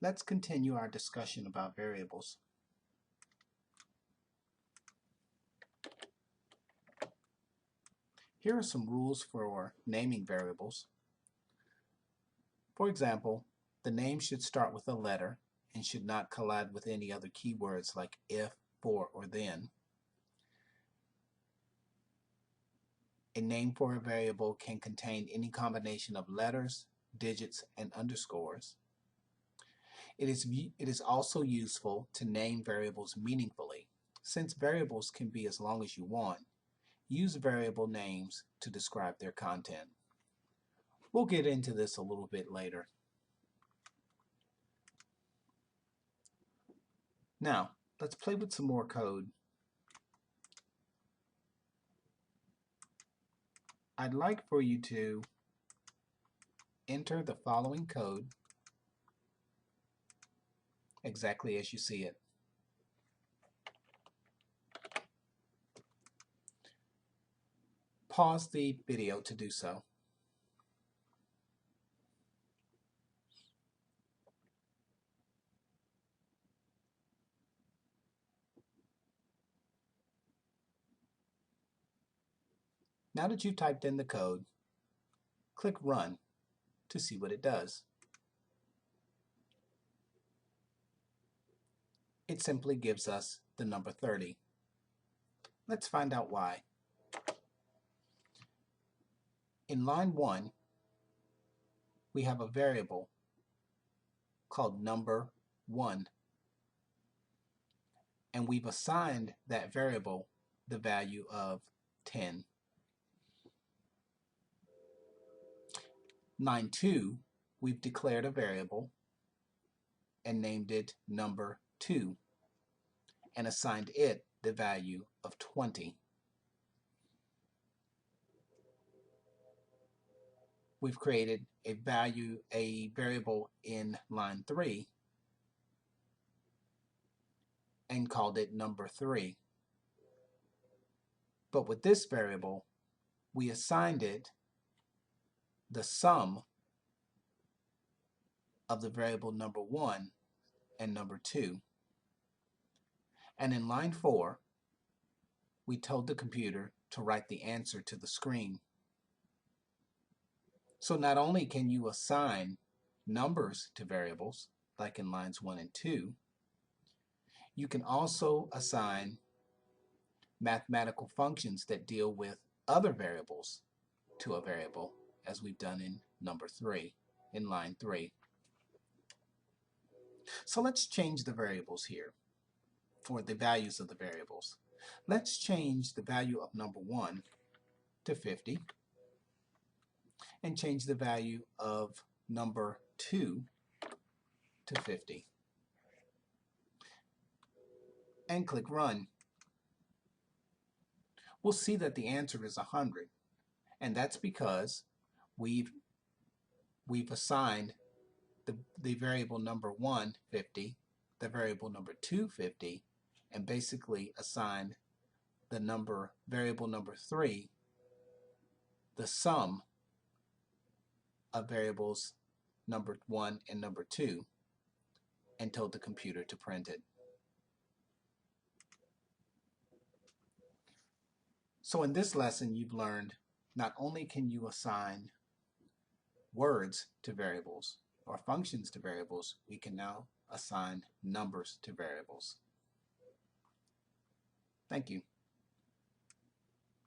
Let's continue our discussion about variables. Here are some rules for naming variables. For example, the name should start with a letter and should not collide with any other keywords like if, for, or then. A name for a variable can contain any combination of letters, digits, and underscores. It is also useful to name variables meaningfully. Since variables can be as long as you want, use variable names to describe their content. We'll get into this a little bit later. Now, let's play with some more code. I'd like for you to enter the following code exactly as you see it. Pause the video to do so. Now that you've typed in the code, click Run to see what it does. It simply gives us the number 30. Let's find out why. In line 1, we have a variable called number 1, and we've assigned that variable the value of 10. Line 2, we've declared a variable and named it number 2 and assigned it the value of 20. We've created a variable in line 3 and called it number 3. But with this variable, we assigned it the sum of the variable number 1 and number 2. And in line 4, we told the computer to write the answer to the screen. So not only can you assign numbers to variables, like in lines 1 and 2, you can also assign mathematical functions that deal with other variables to a variable, as we've done in number 3, in line 3. So let's change the variables here for the values of the variables. Let's change the value of number 1 to 50 and change the value of number 2 to 50. And click Run. We'll see that the answer is 100, and that's because we've assigned the variable number 1 50, the variable number 2 50, and basically assigned the variable number 3 the sum of variables number 1 and number 2, and told the computer to print it. So in this lesson, you've learned not only can you assign words to variables or functions to variables, we can now assign numbers to variables. Thank you.